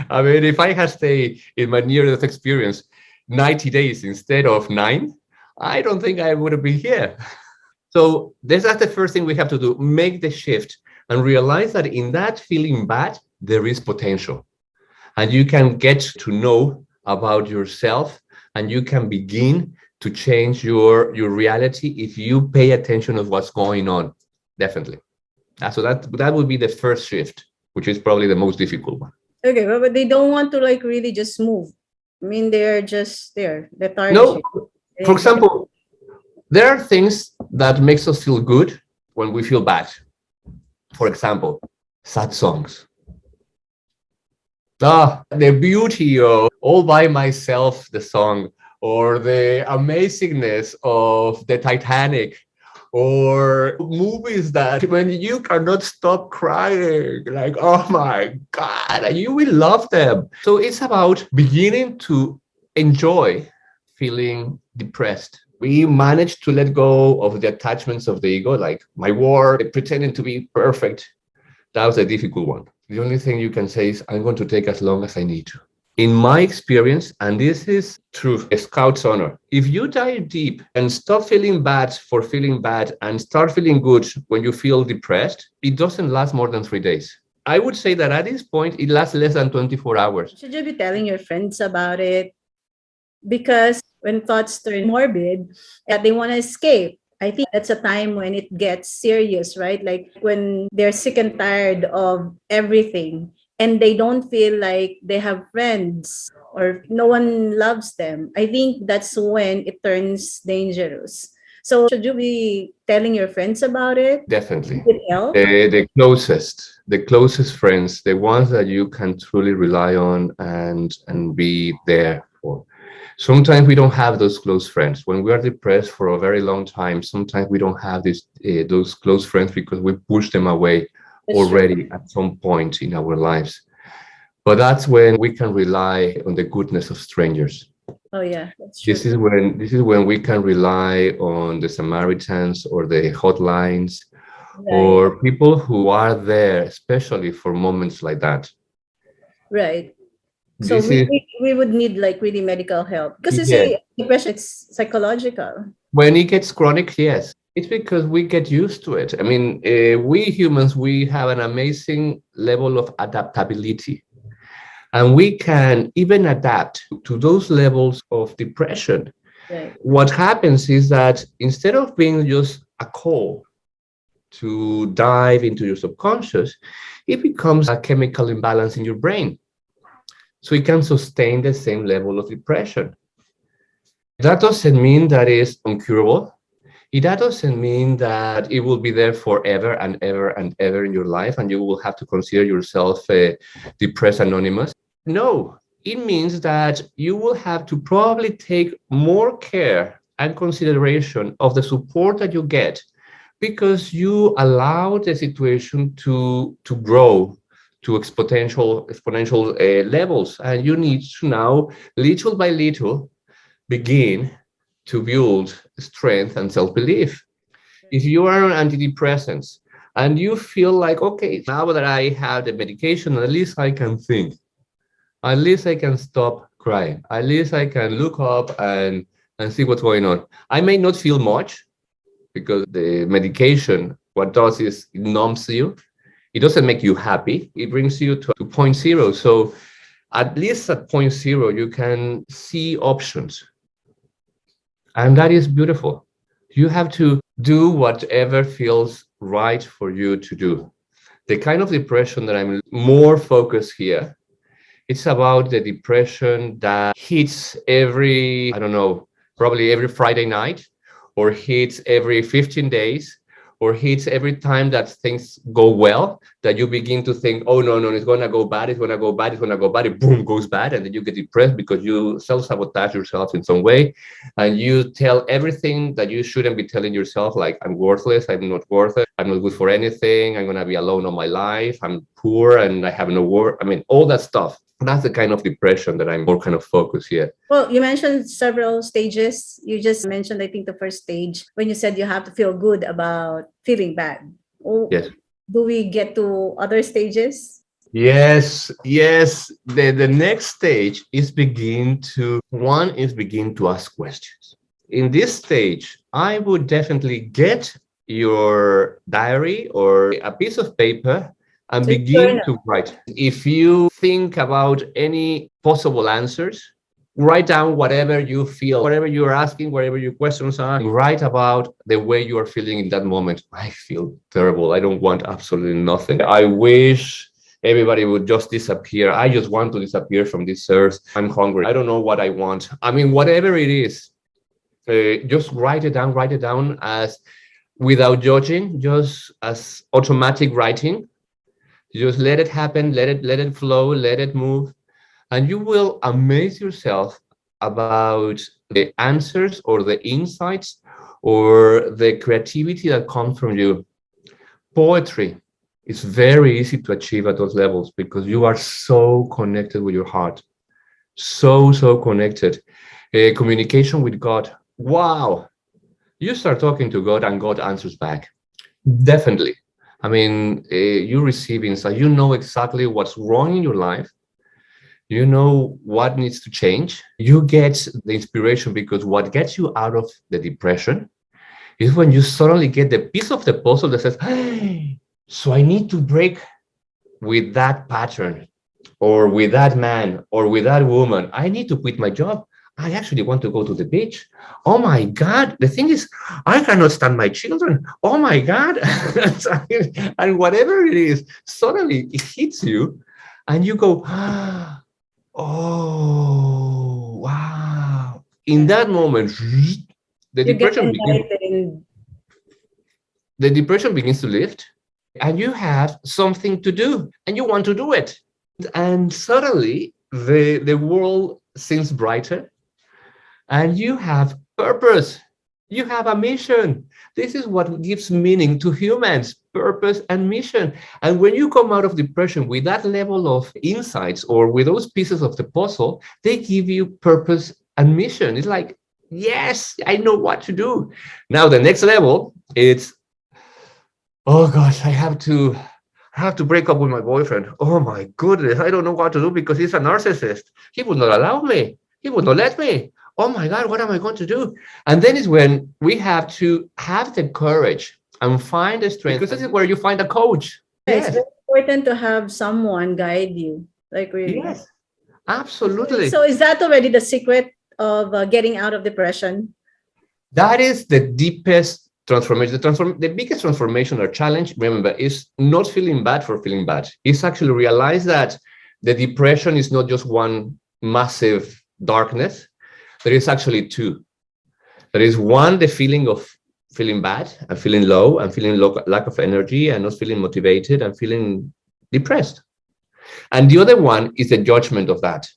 I mean, if I had stayed in my near-death experience 90 days instead of 9, I don't think I would have been here. So that's the first thing we have to do, make the shift and realize that in that feeling bad, there is potential. And you can get to know about yourself and you can begin to change your reality if you pay attention of what's going on. Definitely. So that would be the first shift, which is probably the most difficult one. Okay, but they don't want to like really just move. I mean, they're just there, lethargic. No, for example, there are things that makes us feel good when we feel bad. For example, sad songs. The beauty of All by Myself, the song, or the amazingness of the Titanic, or movies that when you cannot stop crying, like, oh my God, you will love them. So it's about beginning to enjoy feeling depressed. We managed to let go of the attachments of the ego, like my war, pretending to be perfect. That was a difficult one. The only thing you can say is, I'm going to take as long as I need to. In my experience, and this is true, a scout's honor, if you dive deep and stop feeling bad for feeling bad and start feeling good when you feel depressed, it doesn't last more than 3 days. I would say that at this point, it lasts less than 24 hours. Should you be telling your friends about it? Because when thoughts turn morbid, they want to escape. I think that's a time when it gets serious, right? Like when they're sick and tired of everything and they don't feel like they have friends or no one loves them. I think that's when it turns dangerous. So should you be telling your friends about it? Definitely. Would it help? The closest friends, the ones that you can truly rely on and be there for. Sometimes we don't have those close friends. When we are depressed for a very long time, sometimes we don't have those close friends because we push them away already at some point in our lives. But that's when we can rely on the goodness of strangers. Oh yeah, that's true. This is when we can rely on the Samaritans or the hotlines, Right. or people who are there, especially for moments like that. Right. So This is we would need like really medical help because you Yeah. say depression, it's psychological. When it gets chronic, yes. It's because we get used to it. I mean, we humans, we have an amazing level of adaptability. And we can even adapt to those levels of depression. Right. What happens is that instead of being just a call to dive into your subconscious, it becomes a chemical imbalance in your brain. So it can sustain the same level of depression. That doesn't mean that it's uncurable. That doesn't mean that it will be there forever and ever and ever in your life, and you will have to consider yourself depressed anonymous. No, it means that you will have to probably take more care and consideration of the support that you get because you allow the situation to grow to exponential levels, and you need to now, little by little, begin to build strength and self-belief. If you are on antidepressants and you feel like, okay, now that I have the medication, at least I can think, at least I can stop crying, at least I can look up and see what's going on. I may not feel much because the medication, what does is it numbs you. It doesn't make you happy. It brings you to point zero. So at least at point zero, you can see options. And that is beautiful. You have to do whatever feels right for you to do. The kind of depression that I'm more focused here, it's about the depression that hits every, I don't know, probably every Friday night, or hits every 15 days, or hits every time that things go well, that you begin to think, oh, no, no, it's going to go bad, it's going to go bad, it's going to go bad, it boom, goes bad. And then you get depressed because you self-sabotage yourself in some way. And you tell everything that you shouldn't be telling yourself, like, I'm worthless, I'm not worth it, I'm not good for anything, I'm going to be alone all my life, I'm poor and I have no work. I mean, all that stuff. That's the kind of depression that I'm more kind of focused here. Well, you mentioned several stages. You just mentioned, I think, the first stage when you said you have to feel good about feeling bad. Oh, Yes. do we get to other stages? Yes, yes. The next stage is begin to ask questions. In this stage, I would definitely get your diary or a piece of paper and So begin to write. If you think about any possible answers, write down whatever you feel, whatever you're asking, whatever your questions are. Write about the way you are feeling in that moment. I feel terrible. I don't want absolutely nothing. I wish everybody would just disappear. I just want to disappear from this earth. I'm hungry. I don't know what I want. I mean, whatever it is, just write it down as without judging, just as automatic writing. Just let it happen, let it flow, let it move, and you will amaze yourself about the answers or the insights or the creativity that comes from you. Poetry is very easy to achieve at those levels because you are so connected with your heart, so connected. Communication with God. Wow, you start talking to God and God answers back. Definitely. I mean, you receive insight. You know exactly what's wrong in your life. You know what needs to change. You get the inspiration because what gets you out of the depression is when you suddenly get the piece of the puzzle that says, hey, so I need to break with that pattern or with that man or with that woman. I need to quit my job. I actually want to go to the beach. Oh my God. The thing is, I cannot stand my children. Oh my God. And whatever it is, suddenly it hits you and you go, oh, wow. In that moment, the You get depression begins, enlightened. the depression begins to lift and you have something to do and you want to do it. And suddenly the world seems brighter and you have purpose. You have a mission. This is what gives meaning to humans, purpose and mission. And when you come out of depression with that level of insights or with those pieces of the puzzle, they give you purpose and mission. It's like, yes, I know what to do. Now, the next level, it's, oh gosh, I have to break up with my boyfriend. Oh my goodness, I don't know what to do because he's a narcissist. He would not allow me. He would not let me. Oh my God, what am I going to do? And then is when we have to have the courage and find the strength. Because this is where you find a coach. It's Yes, very important to have someone guide you. Like really. yes, absolutely. So is that already the secret of getting out of depression? That is the deepest transformation. The biggest transformation or challenge, remember, is not feeling bad for feeling bad. It's actually realize that the depression is not just one massive darkness. There is actually two. There is one, the feeling of feeling bad and feeling low and feeling lack of energy and not feeling motivated and feeling depressed. And the other one is the judgment of that.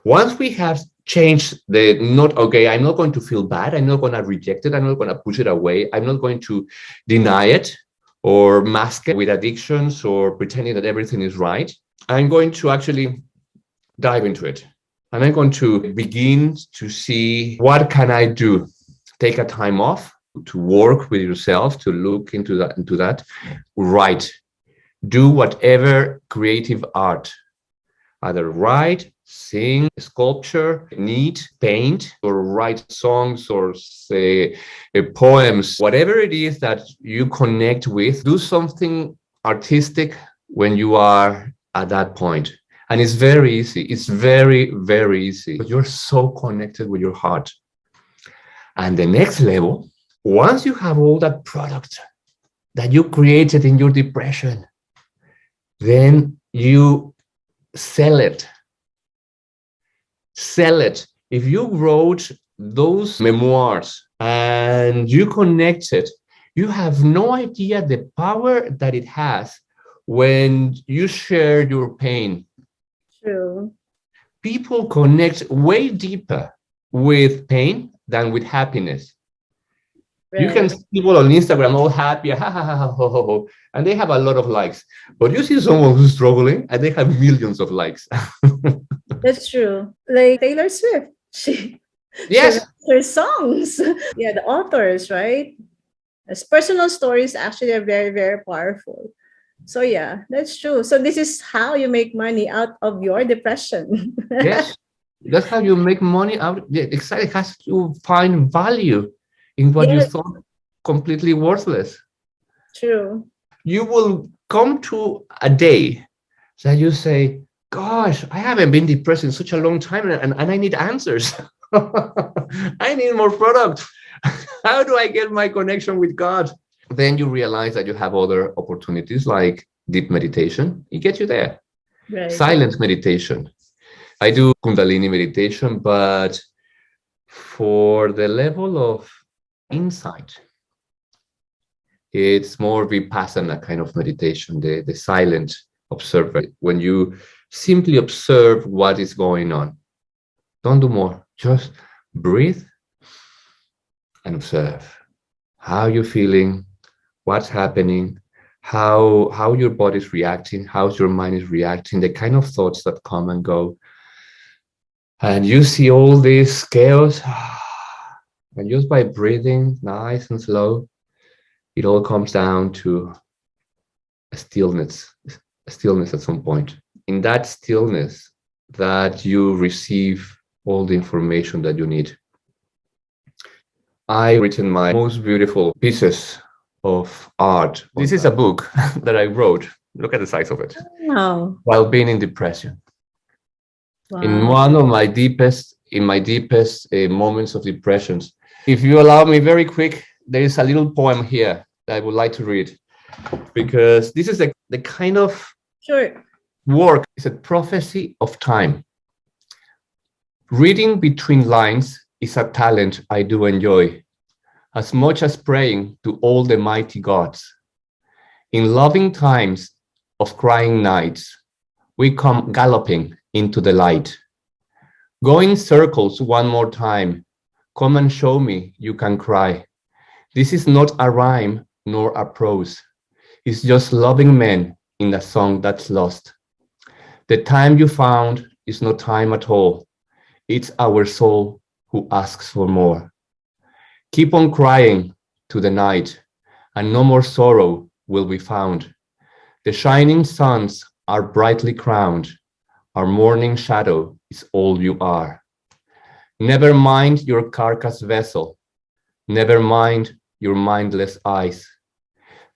Once we have changed the not, okay, I'm not going to feel bad. I'm not going to reject it. I'm not going to push it away. I'm not going to deny it or mask it with addictions or pretending that everything is right. I'm going to actually dive into it. And I'm going to begin to see what can I do. Take a time off to work with yourself, to look into that. Write. Do whatever creative art. Either write, sing, sculpture, knit, paint, or write songs or say poems. Whatever it is that you connect with, do something artistic when you are at that point. And it's very easy. It's very, very easy. But you're so connected with your heart. And the next level Once you have all that product that you created in your depression, then you sell it. Sell it. If you wrote those memoirs and you connect it, you have no idea the power that it has when you share your pain. True. People connect way deeper with pain than with happiness. You can see people on Instagram all happy, ha, ha, ha, ha, ho, ho, ho, and they have a lot of likes. But you see someone who's struggling and they have millions of likes. That's true. Like Taylor Swift. She Yes. writes her songs. Yeah, the authors, right? As personal stories actually are very, very powerful. So yeah, that's true. So this is how you make money out of your depression. Yes. That's how you make money out. Yeah, exactly. It has to find value in what you Yes. thought completely worthless. True. You will come to a day that you say, gosh, I haven't been depressed in such a long time and I need answers. I need more product. How do I get my connection with God? Then you realize that you have other opportunities like deep meditation. It gets you there. Right. Silent meditation. I do Kundalini meditation, but for the level of insight, it's more Vipassana kind of meditation, the silent observer. When you simply observe what is going on. Don't do more. Just breathe and observe. How you're feeling, what's happening, how your body's reacting, how your mind is reacting, the kind of thoughts that come and go. And you see all this chaos. And just by breathing nice and slow, it all comes down to a stillness at some point. In that stillness, that you receive all the information that you need. I've written my most beautiful pieces of art. This is a book that I wrote. Look at the size of it. Wow. While being in depression. Wow. In one of my deepest moments of depressions. If you allow me very quick, there is a little poem here that I would like to read, because this is the kind of Sure. work. It's a prophecy of time. Reading between lines is a talent I do enjoy, as much as praying to all the mighty gods. In loving times of crying nights, we come galloping into the light. Go in circles one more time. Come and show me you can cry. This is not a rhyme nor a prose. It's just loving men in a song that's lost. The time you found is no time at all. It's our soul who asks for more. Keep on crying to the night, and no more sorrow will be found. The shining suns are brightly crowned. Our morning shadow is all you are. Never mind your carcass vessel. Never mind your mindless eyes.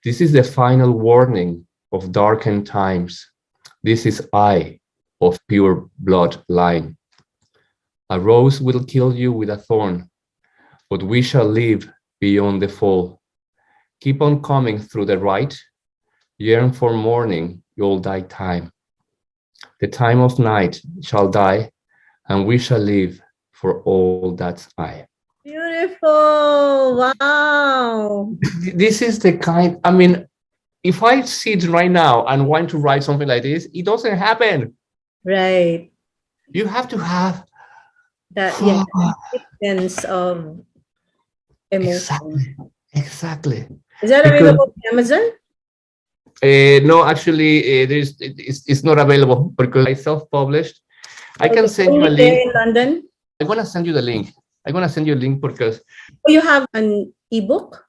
This is the final warning of darkened times. This is I of pure blood line. A rose will kill you with a thorn, but we shall live beyond the fall. Keep on coming through the right. Yearn for morning, you'll die time. The time of night shall die, and we shall live for all that's I. Beautiful. Wow. This is the kind, I mean, if I sit right now and want to write something like this, it doesn't happen. Right. You have to have That sense of emotion. Exactly. Is that available on Amazon? No, actually, it's not available because I self-published. I can send you a Only there link. in London? I'm gonna send you the link. I'm gonna send you a link because You have an ebook?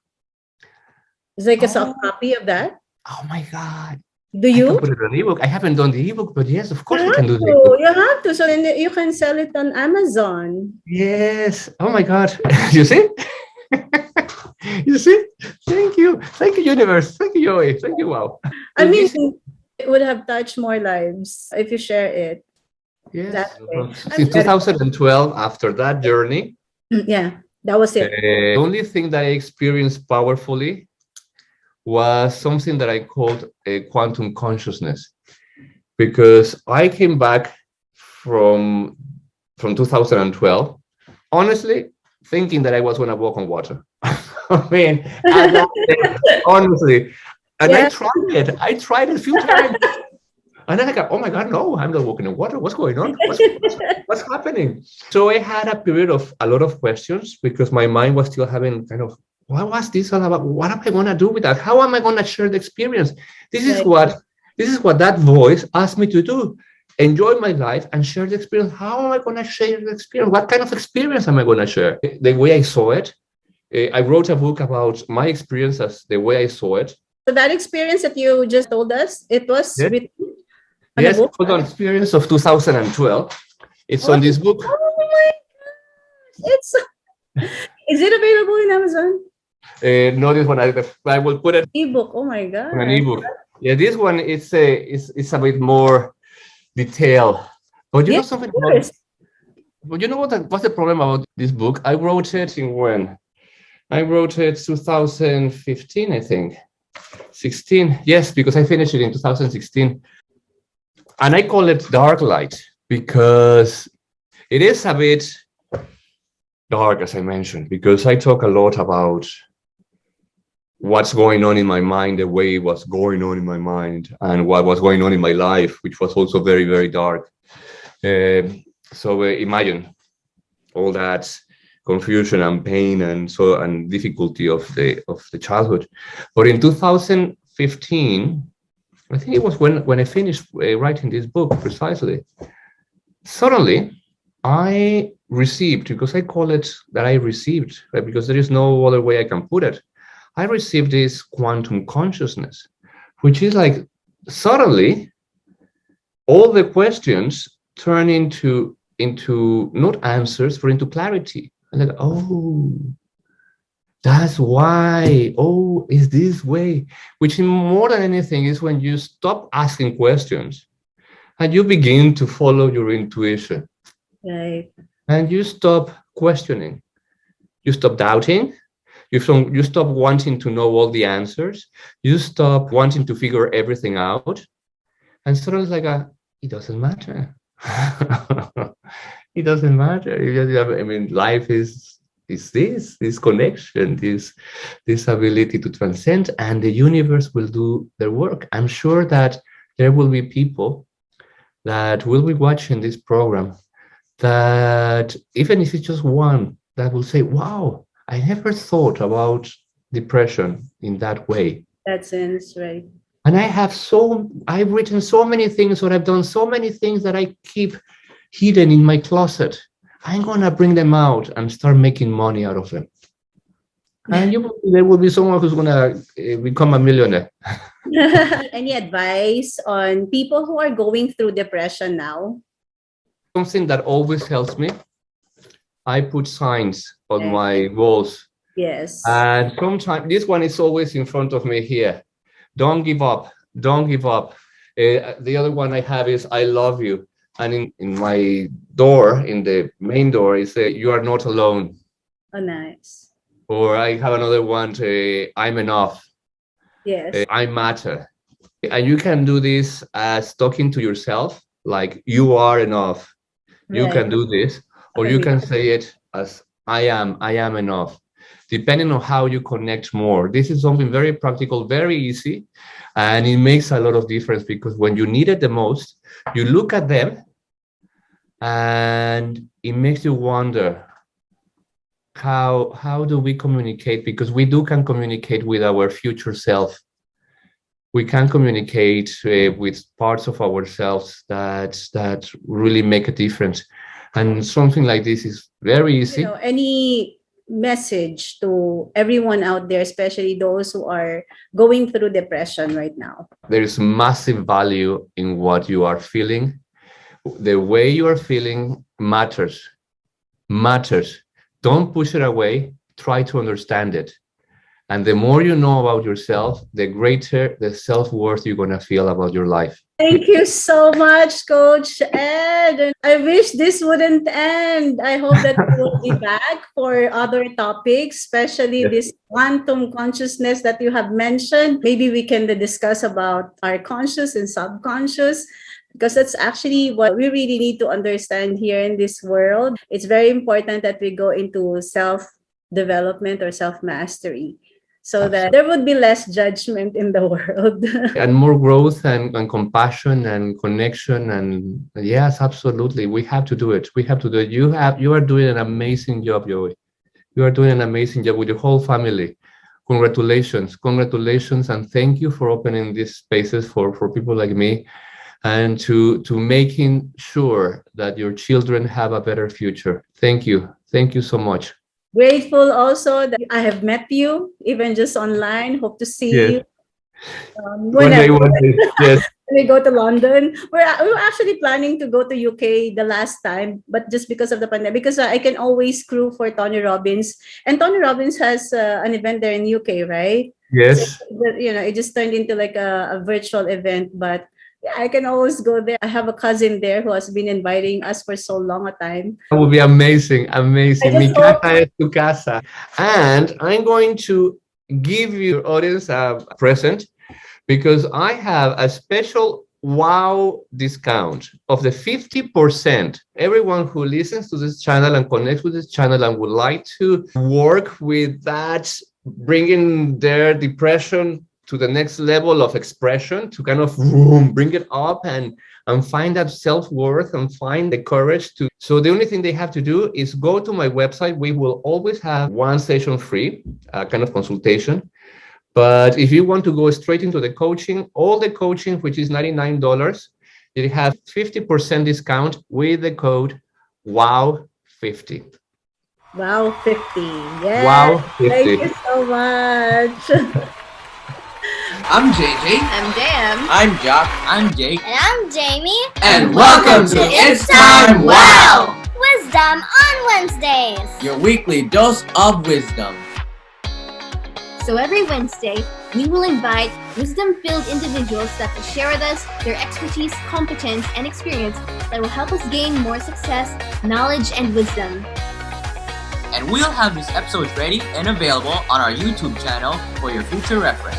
It's like a soft copy of that? oh my God. Do I you? can put it on ebook. I haven't done the ebook, but yes, of course You I can have do the to. ebook. You have to. So then you can sell it on Amazon. Yes. Oh my God. You see? You see? Thank you. Thank you, universe. Thank you, Joey. Thank you, wow. I mean, it would have touched more lives if you share it. Yes. That way. Since 2012, after that journey, Yeah. That was it. The only thing that I experienced powerfully was something that I called a quantum consciousness, because I came back from 2012, honestly, thinking that I was going to walk on water. I mean, honestly, and Yeah. I tried it a few times. And then I go, oh my God, no, I'm not walking on water. What's going on? What's happening? So I had a period of a lot of questions, because my mind was still having kind of, what was this all about? What am I going to do with that? How am I going to share the experience? This is what that voice asked me to do. Enjoy my life and share the experience. How am I going to share the experience? What kind of experience am I going to share? The way I saw it. I wrote a book about my experiences, the way I saw it. So that experience that you just told us, it was Yes. written on a Yes, book? hold on. Experience of 2012. It's on this book. Oh my gosh. Is it available in Amazon? No, this one I will put it Ebook. Oh my god. on an ebook. Yeah, this one it's a bit more detailed. But you know Yes, something of about, course. but you know what's the problem about this book? I wrote it in when? I wrote it 2015, I think. 16. Yes, because I finished it in 2016. And I call it dark light because it is a bit dark, as I mentioned, because I talk a lot about what's going on in my mind, the way it was going on in my mind, and what was going on in my life, which was also very, very dark. So imagine all that confusion and pain and difficulty of the childhood. But in 2015, I think it was when I finished writing this book precisely, suddenly I received, because I call it that I received, right? Because there is no other way I can put it. I received this quantum consciousness, which is like suddenly all the questions turn into not answers, but into clarity. And like, oh, that's why. Oh, is this way? Which more than anything is when you stop asking questions and you begin to follow your intuition. Right. And you stop questioning. You stop doubting. You stop wanting to know all the answers. You stop wanting to figure everything out. And suddenly it's like, it doesn't matter. It doesn't matter. I mean, life is this connection, this ability to transcend, and the universe will do their work. I'm sure that there will be people that will be watching this program that, even if it's just one, that will say, wow, I never thought about depression in that way. That sense, right. And I've written so many things, or I've done so many things that I keep hidden in my closet. I'm going to bring them out and start making money out of them. And there will be someone who's going to become a millionaire. Any advice on people who are going through depression now? Something that always helps me, I put signs on my walls. Yes. And sometimes, this one is always in front of me here. Don't give up. Don't give up. The other one I have is, I love you. And in my door, in the main door, it says, you are not alone. Oh, nice. Or I have another one, I'm enough. Yes. I matter. And you can do this as talking to yourself, like, you are enough. You Right. can do this. Or you can say it as, I am enough. Depending on how you connect more. This is something very practical, very easy. And it makes a lot of difference, because when you need it the most, you look at them and it makes you wonder, how do we communicate? Because we can communicate with our future self. We can communicate with parts of ourselves that really make a difference. And something like this is very easy. Any message to everyone out there, especially those who are going through depression right now? There is massive value in what you are feeling. The way you are feeling matters. Don't push it away. Try to understand it. And the more you know about yourself, the greater the self-worth you're going to feel about your life. Thank you so much, Coach Ed. And I wish this wouldn't end. I hope that we will be back for other topics, especially Yes. this quantum consciousness that you have mentioned. Maybe we can discuss about our conscious and subconscious, because that's actually what we really need to understand here in this world. It's very important that we go into self development or self mastery, so that there would be less judgment in the world. And more growth and compassion and connection. And yes, absolutely. We have to do it. We have to do it. You are doing an amazing job, Joey. You are doing an amazing job with your whole family. Congratulations. Congratulations. And thank you for opening these spaces for people like me, and to making sure that your children have a better future. Thank you. Thank you so much. Grateful also that I have met you, even just online. Hope to see Yes. you One day, whenever one day. Yes. we go to London. We were actually planning to go to UK the last time, but just because of the pandemic, because I can always crew for Tony Robbins, and Tony Robbins has an event there in UK, right? Yes. So, it just turned into like a virtual event, but yeah, I can always go there. I have a cousin there who has been inviting us for so long a time. That would be amazing. Amazing. I Mi just hope- casa es tu casa. And I'm going to give your audience a present, because I have a special WoW discount of the 50%. Everyone who listens to this channel and connects with this channel and would like to work with that, bringing their depression to the next level of expression, to kind of bring it up and find that self-worth and find the courage to. So the only thing they have to do is go to my website. We will always have one session free, kind of consultation. But if you want to go straight into the coaching, all the coaching, which is $99, it has 50% discount with the code WOW50. Wow, 50. Yeah. Wow, 50. Thank you so much. I'm JJ. I'm Dan. I'm Jock. I'm Jake. And I'm Jamie. And welcome to It's Time Wow! Wisdom on Wednesdays. Your weekly dose of wisdom. So every Wednesday, we will invite wisdom-filled individuals that will share with us their expertise, competence, and experience that will help us gain more success, knowledge, and wisdom. And we'll have these episodes ready and available on our YouTube channel for your future reference.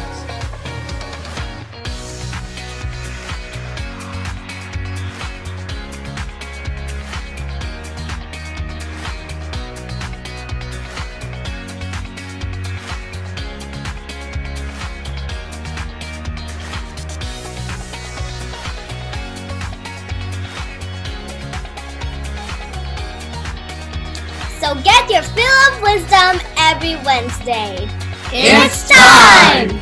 So get your fill of wisdom every Wednesday. It's time!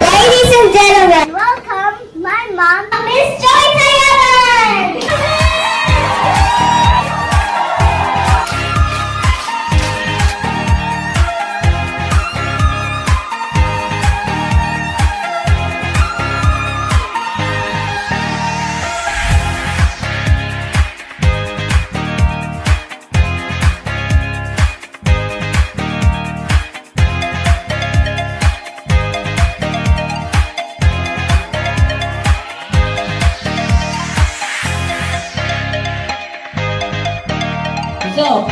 Ladies and gentlemen, welcome my mom, Miss Joy Tayaman. So,